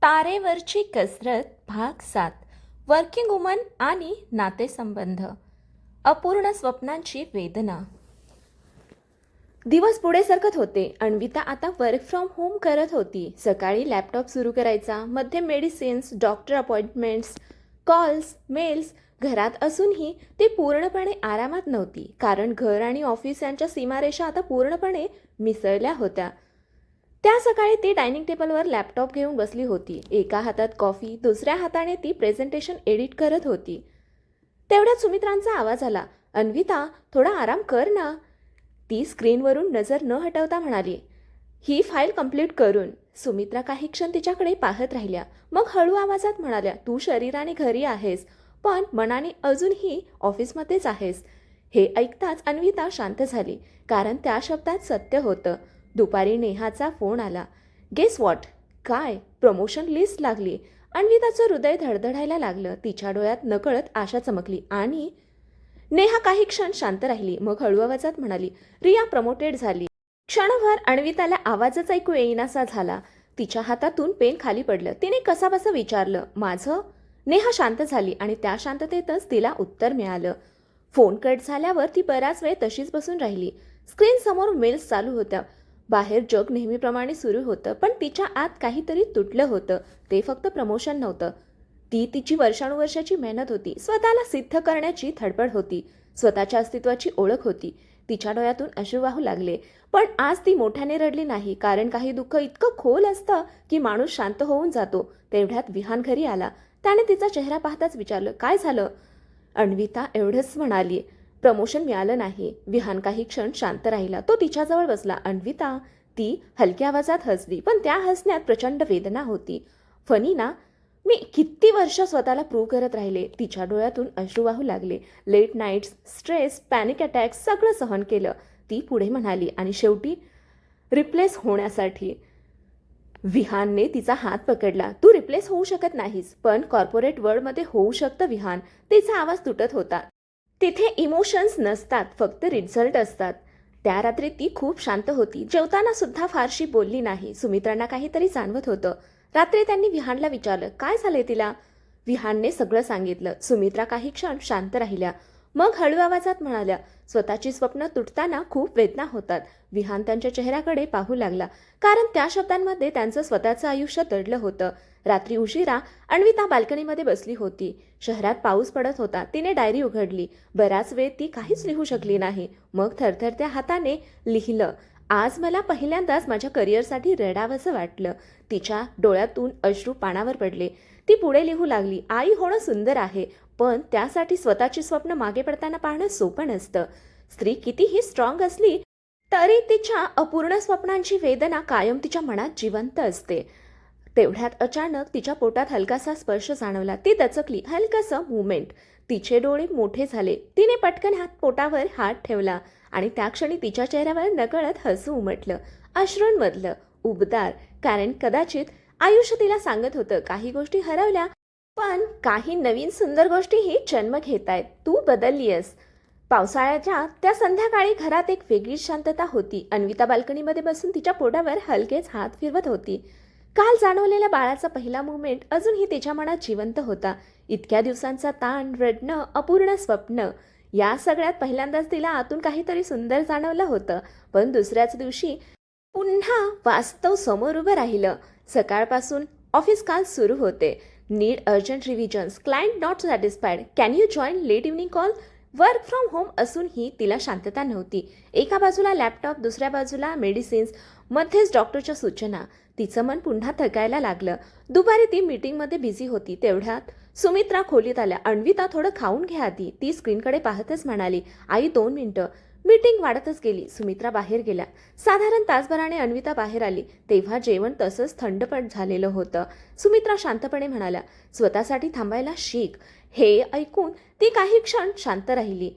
तारेवरची कसरत भाग 7. वर्किंग वुमन आणि नातेसंबंध. अपूर्ण स्वप्नांची वेदना. दिवस पुढे सरकत होते. अन्विता आता वर्क फ्रॉम होम करत होती. सकाळी लॅपटॉप सुरू करायचा, मध्ये medicines, doctor appointments, calls, mails. घरात असूनही ती पूर्णपणे आरामात नव्हती, कारण घर आणि ऑफिस यांच्या सीमारेषा आता पूर्णपणे मिसळल्या होत्या. त्या सकाळी ती डायनिंग टेबलवर लॅपटॉप घेऊन बसली होती. एका हातात कॉफी, दुसऱ्या हाताने ती प्रेझेंटेशन एडिट करत होती. तेवढ्यात सुमित्रांचा आवाज आला. अन्विता, थोडा आराम कर ना. ती स्क्रीनवरून नजर न हटवता म्हणाली, ही फाईल कंप्लीट करून. सुमित्रा काही क्षण तिच्याकडे पाहत राहिल्या, मग हळू आवाजात म्हणाल्या, तू शरीराने घरी आहेस, पण मनाने अजूनही ऑफिसमध्येच आहेस. हे ऐकताच अन्विता शांत झाली, कारण त्या शब्दात सत्य होतं. दुपारी नेहाचा फोन आला. Guess what? काय? प्रमोशन लिस्ट लागली. अन्विताचं हृदय धडधडायला लागलं. तिच्या डोळ्यात नकळत आशा चमकली आणि नेहा काही क्षण शांत राहिली, मग हळू आवाजात म्हणाली, रिया प्रमोटेड झाली. क्षणभर अन्विताला आवाजच ऐकू येईनासा झाला. तिच्या हातातून पेन खाली पडलं. तिने कसाबसा विचारलं, माझं? नेहा शांत झाली आणि त्या शांततेतच तिला उत्तर मिळालं. फोन कट झाल्यावर ती बराच वेळ तशीच बसून राहिली. स्क्रीन समोर मेल्स चालू होत्या. बाहेर जग नेहमीप्रमाणे सुरू होतं, पण तिच्या आत काहीतरी तुटलं होतं. ते फक्त प्रमोशन नव्हतं. ती तिची वर्षानुवर्षाची मेहनत होती. स्वतःला सिद्ध करण्याची धडपड होती. स्वतःच्या अस्तित्वाची ओळख होती. तिच्या डोळ्यातून अश्रू वाहू लागले. पण आज ती मोठ्याने रडली नाही, कारण काही दुःख इतकं खोल असतं की माणूस शांत होऊन जातो. तेवढ्यात विहान घरी आला. त्याने तिचा चेहरा पाहताच विचारलं, काय झालं? अन्विता एवढंच म्हणाली, प्रमोशन मिळालं नाही. विहान काही क्षण शांत राहिला. तो तिच्याजवळ बसला. अन्विता, ती हलक्या आवाजात हसली, पण त्या हसण्यात प्रचंड वेदना होती. फनी ना? मी किती वर्ष स्वतःला प्रूव्ह करत राहिले. तिच्या डोळ्यातून अश्रू वाहू लागले. Late nights, stress, panic attacks सगळं सहन केलं. ती पुढे म्हणाली, आणि शेवटी रिप्लेस होण्यासाठी. विहानने तिचा हात पकडला. तू रिप्लेस होऊ शकत नाहीस, पण कॉर्पोरेट वर्ल्डमध्ये होऊ शकतं विहान. तिचा आवाज तुटत होता. तिथे इमोशन्स नसतात, फक्त रिझल्ट असतात. त्या रात्री ती खूप शांत होती. जेवताना सुद्धा फारशी बोलली नाही. सुमित्रांना काहीतरी जाणवत होतं. रात्री त्यांनी विहानला विचारलं, काय झाले तिला? विहानने सगळं सांगितलं. सुमित्रा काही क्षण शांत राहिल्या, मग हळू आवाजात म्हणाल्या, स्वतःची स्वप्न तुटताना खूप वेदना होतात. विहान त्यांच्या चेहऱ्याकडे पाहू लागला, कारण त्या शब्दांमध्ये त्यांचं स्वतःचं आयुष्य दडलं होतं. रात्री उशिरा अन्विता बाल्कनीमध्ये बसली होती. शहरात पाऊस पडत होता. तिने डायरी उघडली. बराच वेळ ती काहीच लिहू शकली नाही. मग थरथरत्या हाताने लिहिलं, आज मला पहिल्यांदाच माझ्या करिअरसाठी रडावंसं वाटलं. तिच्या डोळ्यातून अश्रू पानावर पडले. ती पुढे लिहू लागली, आई होणं सुंदर आहे, पण त्यासाठी स्वतःची स्वप्न मागे पडताना पाहणं सोपं नसतं. स्त्री कितीही स्ट्रॉंग असली तरी तिच्या अपूर्ण स्वप्नांची वेदना कायम तिच्या मनात जिवंत असते. तेवढ्यात अचानक तिच्या पोटात हलकासा स्पर्श जाणवला. ती दचकली. हलकासा मुवमेंट. तिचे डोळे मोठे झाले. तिने पटकन पोटावर हात ठेवला आणि त्या क्षणी तिच्या चेहऱ्यावर नकळत हसू उमटलं. अश्रूंमधलं उबदार, कारण कदाचित आयुष्य तिला सांगत होतं, काही गोष्टी हरवल्या, पण काही नवीन सुंदर गोष्टीही जन्म घेतायत. तू बदललीयस. पावसाळ्याच्या त्या संध्याकाळी घरात एक वेगळीच शांतता होती. अन्विता बाल्कनीमध्ये बसून तिच्या पोटावर हलकेच हात फिरवत होती. काल जाणवलेल्या बाळाचा पहिला मुवमेंट अजूनही तिच्या मनात जिवंत होता. इतक्या दिवसांचा ताण, रडणं, अपूर्ण स्वप्न, या सगळ्यात पहिल्यांदाच तिला आतून काहीतरी सुंदर जाणवलं होतं. पण दुसऱ्याच दिवशी पुन्हा वास्तव समोर उभं राहिलं. सकाळपासून ऑफिस काल सुरू होते. Need urgent revisions, client not satisfied, can you join late evening call. Work from home असूनही तिला शांतता नव्हती. एका बाजूला लॅपटॉप, दुसऱ्या बाजूला मेडिसिन्स, मध्येच डॉक्टरच्या सूचना. तिचं मन पुन्हा थकायला लागलं. दुपारी ती मीटिंगमध्ये बिझी होती. तेवढ्यात सुमित्रा खोलीत आल्या. अन्विता, थोडं खाऊन घ्या आधी. ती स्क्रीनकडे पाहतच म्हणाली, आई 2 मिनिटं. मीटिंग वाढतच गेली. सुमित्रा बाहेर गेल्या. साधारण तासभराने अन्विता बाहेर आली, तेव्हा जेवण तसंच थंडपट झालेलं होतं. सुमित्रा शांतपणे म्हणाल्या, स्वतःसाठी थांबायला शिक. हे ऐकून ती काही क्षण शांत राहिली,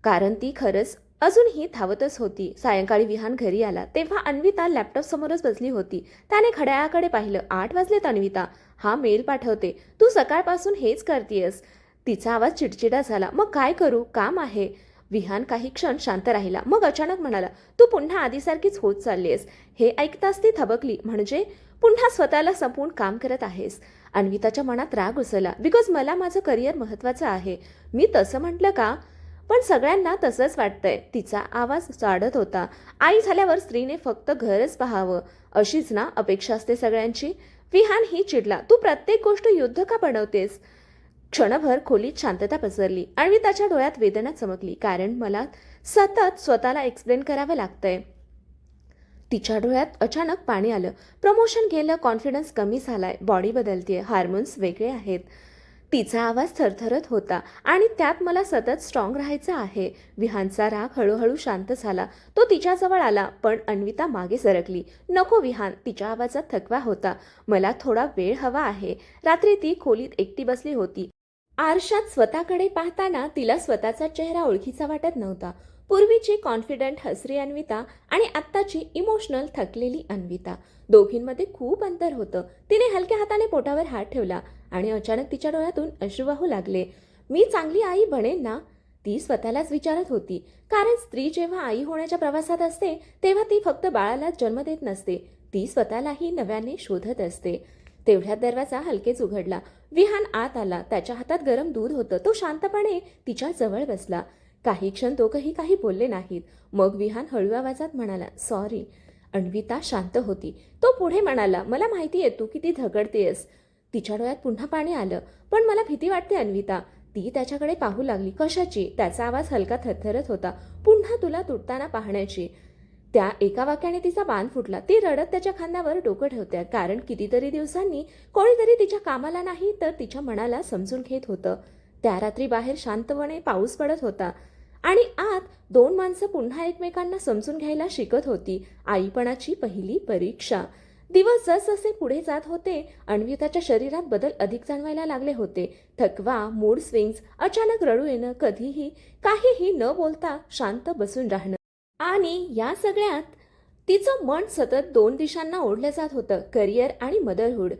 कारण ती खरंच अजूनही धावतच होती. सायंकाळी विहान घरी आला, तेव्हा अन्विता लॅपटॉप समोरच बसली होती. त्याने घड्याळाकडे पाहिलं. 8 वाजलेत अन्विता. हा मेल पाठवते. तू सकाळपासून हेच करतेयस. तिचा आवाज चिडचिडा झाला. मग काय करू, काम आहे. विहान काही क्षण शांत राहिला, मग अचानक म्हणाला, तू पुन्हा आधीसारखीच होत चाललीयस. हे ऐकताच ती थबकली. म्हणजे पुन्हा स्वतःला संपवून काम करत आहेस. अन्विताच्या मनात राग उसळला. बिकॉज मला माझं करिअर महत्त्वाचं आहे. मी तसं म्हटलं का? पण सगळ्यांना तसंच वाटतंय. तिचा आवाज चाडत होता. आई झाल्यावर स्त्रीने फक्त घरच पाहावं अशीच ना अपेक्षा असते सगळ्यांची. विहान ही चिडला. तू प्रत्येक गोष्ट युद्ध का बनवतेस? क्षणभर खोलीत शांतता पसरली. अन्विताच्या डोळ्यात वेदना चमकली. कारण मला सतत स्वतःला एक्सप्लेन करावं लागतंय. तिच्या डोळ्यात अचानक पाणी आलं. प्रमोशन गेलं, कॉन्फिडन्स कमी झालाय, बॉडी बदलतीये, हार्मोन्स वेगळे आहेत. तिचा आवाज थरथरत होता. आणि त्यात मला सतत स्ट्रॉंग राहायचं आहे. विहानचा राग हळूहळू शांत झाला. तो तिच्याजवळ आला, पण अन्विता मागे सरकली. नको विहान, तिच्या आवाजात थकवा होता. मला थोडा वेळ हवा आहे. रात्री ती खोलीत एकटी बसली होती. आरशात स्वतःकडे पाहताना तिला स्वतःचा चेहरा ओळखीचा वाटत नव्हता. पूर्वीची कॉन्फिडंट हसरी अन्विता आणि आत्ताची इमोशनल थकलेली अन्विता, दोघींमध्ये खूप अंतर होतं. तिने हलक्या हाताने पोटावर हात ठेवला आणि अचानक तिच्या डोळ्यातून अश्रू वाहू लागले. मी चांगली आई बनेन ना? ती स्वतःलाच विचारत होती. कारण स्त्री जेव्हा आई होण्याच्या प्रवासात असते तेव्हा ती फक्त बाळाला जन्म देत नसते, ती स्वतःलाही नव्याने शोधत असते. तेवढ्यात दरवाजा हलकेच उघडला. विहान आत आला. त्याच्या हातात गरम दूध होतं. तो शांतपणे तिच्या जवळ बसला. काही क्षण दोघंही काही बोलले नाहीत. मग विहान हळू आवाजात म्हणाला, सॉरी. अन्विता शांत होती. तो पुढे म्हणाला, मला माहिती आहे तू किती धगडतेस. तिच्या डोळ्यात पुन्हा पाणी आलं. पण मला भीती वाटते अन्विता. ती त्याच्याकडे पाहू लागली. कशाची? त्याचा आवाज हलका थरथरत होता. पुन्हा तुला तुटताना पाहण्याची. त्या एका वाक्याने तिचा बांध फुटला. ती रडत त्याच्या खांद्यावर डोकं ठेवते. कारण कितीतरी दिवसांनी कोणीतरी तिच्या कामाला नाही तर तिच्या मनाला समजून घेत होतं. त्या रात्री बाहेर शांतपणे पाऊस पडत होता आणि आत दोन माणसं पुन्हा एकमेकांना समजून घ्यायला शिकत होती. आईपणाची पहिली परीक्षा. दिवस जसजसे पुढे जात होते अन्विताच्या शरीरात बदल अधिक जाणवायला लागले होते. थकवा, मूड स्विंग्स, अचानक रडू येणं, कधीही काहीही न बोलता शांत बसून राहणं. आणि या सगळ्यात तिचं मन सतत दोन दिशांना ओढलं जात होतं, करिअर आणि मदरहूड.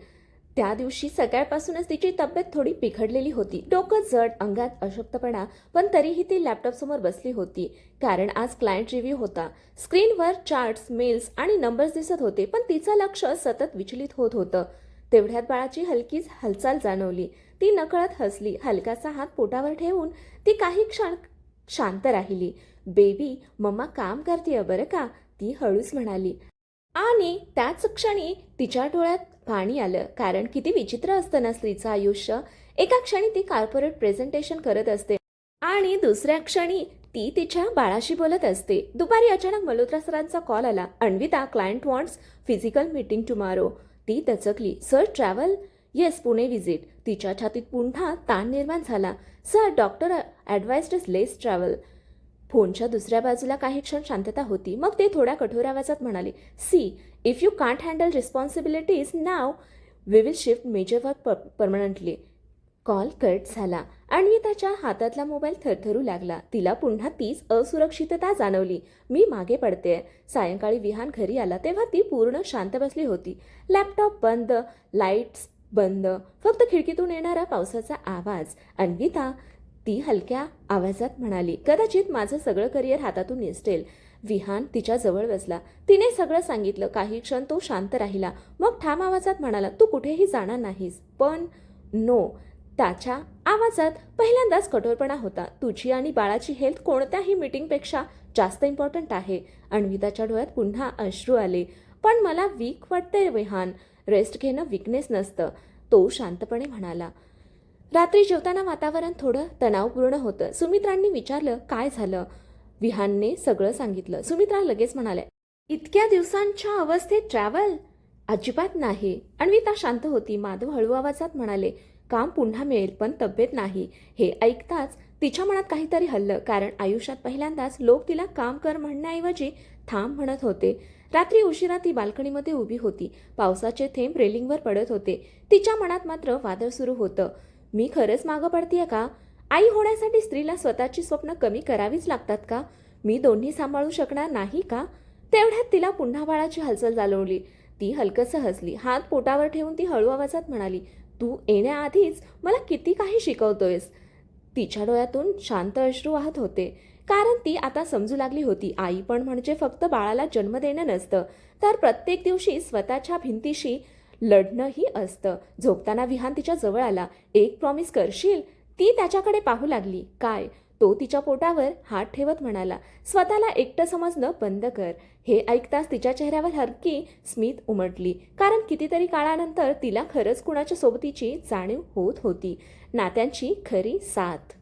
त्या दिवशी सकाळपासूनच तिची तब्येत थोडी बिघडलेली होती. डोकं जड, अंगात अशक्तपणा, पण तरीही ती लॅपटॉपसमोर बसली होती. कारण आज क्लायंट रिव्ह्यू होता. स्क्रीनवर चार्ट्स, मेल्स आणि नंबर्स दिसत होते, पण तिचं लक्ष सतत विचलित होत होतं. तेवढ्यात बाळाची हलकीच हालचाल जाणवली. ती नकळत हसली. हलकासा हात पोटावर ठेवून ती काही क्षण शांत राहिली. बेबी, मम्मा काम करतेय बरं का, ती हळूच म्हणाली. आणि त्याच क्षणी तिच्या डोळ्यात पाणी आलं. कारण किती विचित्र असतं ना स्त्रीचं आयुष्य. एका क्षणी ती कॉर्पोरेट प्रेझेंटेशन करत असते आणि दुसऱ्या क्षणी ती तिच्या बाळाशी बोलत असते. दुपारी अचानक मल्होत्रा सरांचा कॉल आला. Anvita, client wants physical meeting tomorrow. ती दचकली. Sir, travel? Yes, Pune visit. तिच्या छातीत पुन्हा ताण निर्माण झाला. Sir, doctor advised less travel. फोनच्या दुसऱ्या बाजूला काही क्षण शांतता होती. मग ते थोड्या कठोर आवाजात म्हणाले, see, if you can't handle responsibilities now, we will shift major work permanently. Call cut झाला. अन्विताच्या हातातला मोबाईल थरथरू लागला. तिला पुन्हा तीच असुरक्षितता जाणवली. मी मागे पडतेय. सायंकाळी विहान घरी आला तेव्हा ती पूर्ण शांत बसली होती. लॅपटॉप बंद, लाईट्स बंद, फक्त खिडकीतून येणारा पावसाचा आवाज. अन्विता, ती हलक्या आवाजात म्हणाली, कदाचित माझं सगळं करिअर हातातून निसटेल. विहान तिच्या जवळ बसला. तिने सगळं सांगितलं. काही क्षण तो शांत राहिला. मग ठाम आवाजात म्हणाला, तू कुठेही जाणार नाहीस. पण नो. त्याच्या आवाजात पहिल्यांदाच कठोरपणा होता. तुझी आणि बाळाची हेल्थ कोणत्याही मीटिंगपेक्षा जास्त इम्पॉर्टंट आहे. अन्विताच्या डोळ्यात पुन्हा अश्रू आले. पण मला वीक वाटतंय विहान. रेस्ट घेणं वीकनेस नसतं, तो शांतपणे म्हणाला. रात्री जेवताना वातावरण थोडं तणावपूर्ण होतं. सुमित्रांनी विचारलं, काय झालं? विहानने सगळं सांगितलं. सुमित्रा लगेच म्हणाल्या, इतक्या दिवसांच्या अवस्थेत ट्रॅव्हल? अजिबात नाही. अन्विता शांत होती. माधव हळू आवाजात म्हणाले, काम पुन्हा मिळेल पण तब्येत नाही. हे ऐकताच तिच्या मनात काहीतरी हल्लं. कारण आयुष्यात पहिल्यांदाच लोक तिला काम कर म्हणण्याऐवजी थांब म्हणत होते. रात्री उशिरा ती बाल्कनीमध्ये उभी होती. पावसाचे थेंब रेलिंगवर पडत होते. तिच्या मनात मात्र वादळ सुरू होतं. मी खरंच मागं पडतीये का? आई होण्यासाठी स्त्रीला स्वतःची स्वप्न कमी करावीच लागतात का? मी दोन्ही सांभाळू शकणार नाही का? तेवढ्यात तिला पुन्हा बाळाची हालचाल जाणवली. ती हलकसं हसली. हात पोटावर ठेवून ती हळू आवाजात म्हणाली, तू येण्याआधीच मला किती काही शिकवतोयस. तिच्या डोळ्यातून शांत अश्रू वाहत होते. कारण ती आता समजू लागली होती, आई पण म्हणजे फक्त बाळाला जन्म देणं नसतं, तर प्रत्येक दिवशी स्वतःच्या भिंतीशी लढणंही असतं. झोपताना विहान तिच्या जवळ आला. एक प्रॉमिस करशील? ती त्याच्याकडे पाहू लागली. काय? तो तिच्या पोटावर हात ठेवत म्हणाला, स्वतःला एकटं समजणं बंद कर. हे ऐकताच तिच्या चेहऱ्यावर हलकी स्मित उमटली, कारण कितीतरी काळानंतर तिला खरंच कुणाच्या सोबतीची जाणीव होत होती, नात्यांची खरी साथ.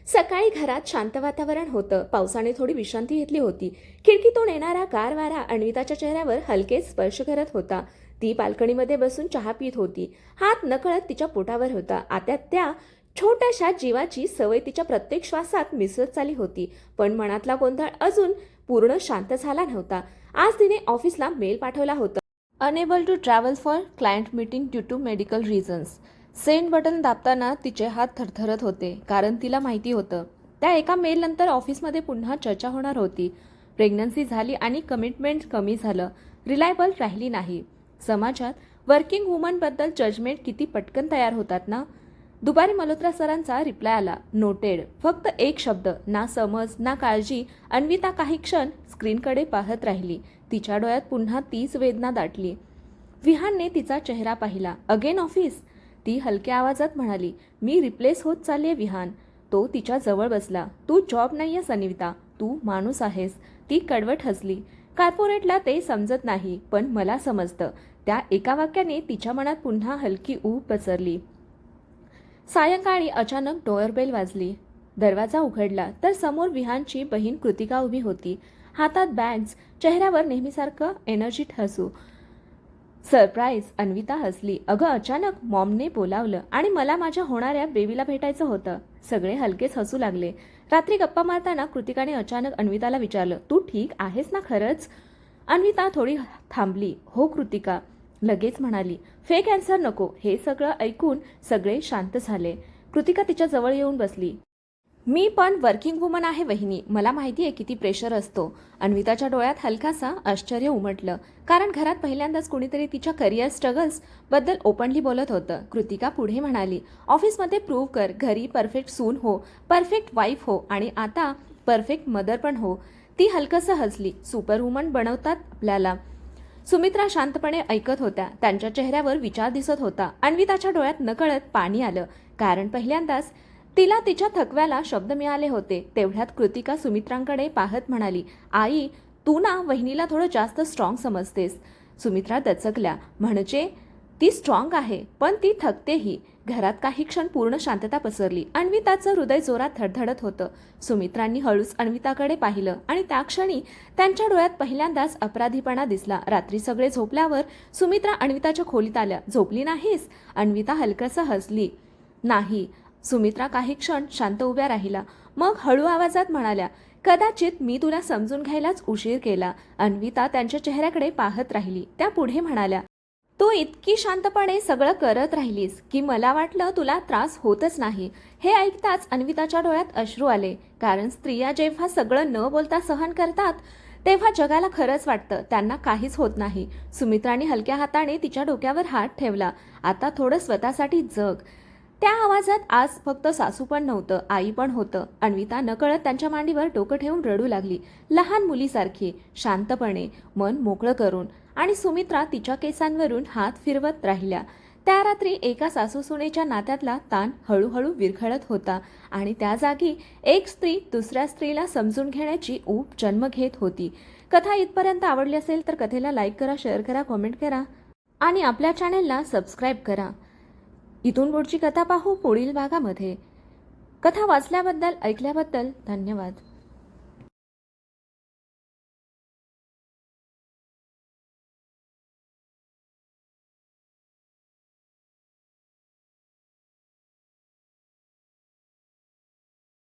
सकाळी घरात शांत वातावरण होतं. पावसाने थोडी विश्रांती घेतली होती. खिडकीतून येणारा गार वारा अन्विताच्या चेहऱ्यावर हलकेच स्पर्श करत होता. ती बाल्कनीमध्ये बसून चहा पित होती. हात नकळत तिच्या पोटावर होता. आता त्या छोट्याशा जीवाची सवय तिच्या प्रत्येक श्वासात मिसळत चालली होती. पण मनातला गोंधळ अजून पूर्ण शांत झाला नव्हता. आज तिने ऑफिसला मेल पाठवला होता. Unable to travel for client meeting due to medical reasons. Send button दाबताना तिचे हात थरथरत होते, कारण तिला माहिती होतं त्या एका मेलनंतर ऑफिसमध्ये पुन्हा चर्चा होणार होती. प्रेग्नन्सी झाली आणि कमिटमेंट कमी झालं, रिलायबल राहिली नाही. समाजात वर्किंग वुमनबद्दल जजमेंट किती पटकन तयार होतात ना. दुपारी मल्होत्रा सरांचा रिप्लाय आला, नोटेड. फक्त एक शब्द, ना समज ना काळजी. अन्विता काही क्षण स्क्रीनकडे पाहत राहिली. तिच्या डोळ्यात पुन्हा तीच वेदना दाटली. विहानने तिचा चेहरा पाहिला. Again office? ती हलक्या आवाजात म्हणाली, मी रिप्लेस होत चालले विहान. तो तिच्या जवळ बसला. तू जॉब नाहीयेस अन्विता, तू माणूस आहेस. ती कडवट हसली. कॉर्पोरेटला ते समजत नाही, पण मला समजतं. त्या एका वाक्याने तिच्या मनात पुन्हा हलकी ऊब पसरली. सायंकाळी अचानक डोअरबेल वाजली. दरवाजा उघडला तर समोर विहानची बहीण कृतिका उभी होती. हातात बॅग्स, चेहऱ्यावर नेहमीसारखं एनर्जिट हसू. सरप्राईज? अन्विता हसली. अगं अचानक मॉमने बोलावलं आणि मला माझ्या होणाऱ्या बेबीला भेटायचं होतं. सगळे हलकेच हसू लागले. रात्री गप्पा मारताना कृतिकाने अचानक अन्विताला विचारलं, तू ठीक आहेस ना खरंच? अन्विता थोडी थांबली. हो कृतिका. लगेच म्हणाली, फेक आन्सर नको. हे सगळं ऐकून सगळे शांत झाले. कृतिका तिच्या जवळ येऊन बसली. मी पण वर्किंग वुमन आहे वहिनी, मला माहिती आहे किती प्रेशर असतो. अन्विताच्या डोळ्यात हलकासा आश्चर्य उमटलं, कारण घरात पहिल्यांदाच कुणीतरी तिच्या करिअर स्ट्रगल्स बद्दल ओपनली बोलत होतं. कृतिका पुढे म्हणाली, ऑफिसमध्ये प्रूव्ह कर, घरी परफेक्ट सून हो, परफेक्ट वाईफ हो आणि आता परफेक्ट मदर पण हो. ती हलकसं हसली. सुपर वुमन बनवतात आपल्याला. सुमित्रा शांतपणे ऐकत होत्या. त्यांच्या चेहऱ्यावर विचार दिसत होता. अन्विताच्या डोळ्यात नकळत पाणी आलं, कारण पहिल्यांदाच तिला तिच्या थकव्याला शब्द मिळाले होते. तेवढ्यात कृतिका सुमित्रांकडे पाहत म्हणाली, आई, तू ना वहिनीला थोडं जास्त स्ट्रॉंग समजतेस. सुमित्रा दचकल्या. म्हणजे ती स्ट्रॉंग आहे, पण ती थकतेही. घरात काही क्षण पूर्ण शांतता पसरली. अन्विताचं हृदय जोरात धडधडत होतं. सुमित्रांनी हळूच अन्विताकडे पाहिलं आणि त्या क्षणी त्यांच्या डोळ्यात पहिल्यांदाच अपराधीपणा दिसला. रात्री सगळे झोपल्यावर सुमित्रा अन्विताच्या खोलीत आल्या. झोपली नाहीस? अन्विता हलकसं हसली. नाही. सुमित्रा काही क्षण शांत उभ्या राहिला. मग हळू आवाजात म्हणाल्या, कदाचित मी तुला समजून घ्यायलाच उशीर केला. अन्विता त्यांच्या चेहऱ्याकडे पाहत राहिली. त्या पुढे म्हणाल्या, तू इतकी शांतपणे सगळं करत राहिलीस की मला वाटलं तुला त्रास होतच नाही. हे ऐकताच अन्विताच्या डोळ्यात अश्रू आले, कारण स्त्रिया जेव्हा सगळं न बोलता सहन करतात तेव्हा जगाला खरंच वाटतं त्यांना काहीच होत नाही. सुमित्राने हलक्या हाताने तिच्या डोक्यावर हात ठेवला. आता थोडं स्वतःसाठी जग. त्या आवाजात आज फक्त सासू पण नव्हतं, आई पण होतं. अन्विता नकळत त्यांच्या मांडीवर डोकं ठेवून रडू लागली, लहान मुलीसारखी, शांतपणे, मन मोकळं करून. आणि सुमित्रा तिच्या केसांवरून हात फिरवत राहिल्या. त्या रात्री एका सासूसुनेच्या नात्यातला ताण हळूहळू विरघळत होता आणि त्या जागी एक स्त्री दुसऱ्या स्त्रीला समजून घेण्याची ऊब जन्म घेत होती. कथा इथपर्यंत आवडली असेल तर कथेला लाईक करा, शेअर करा, कमेंट करा आणि आपल्या चॅनेलला सबस्क्राईब करा. इथून पुढची कथा पाहू पुढील भागामध्ये. कथा वाचल्याबद्दल, ऐकल्याबद्दल धन्यवाद.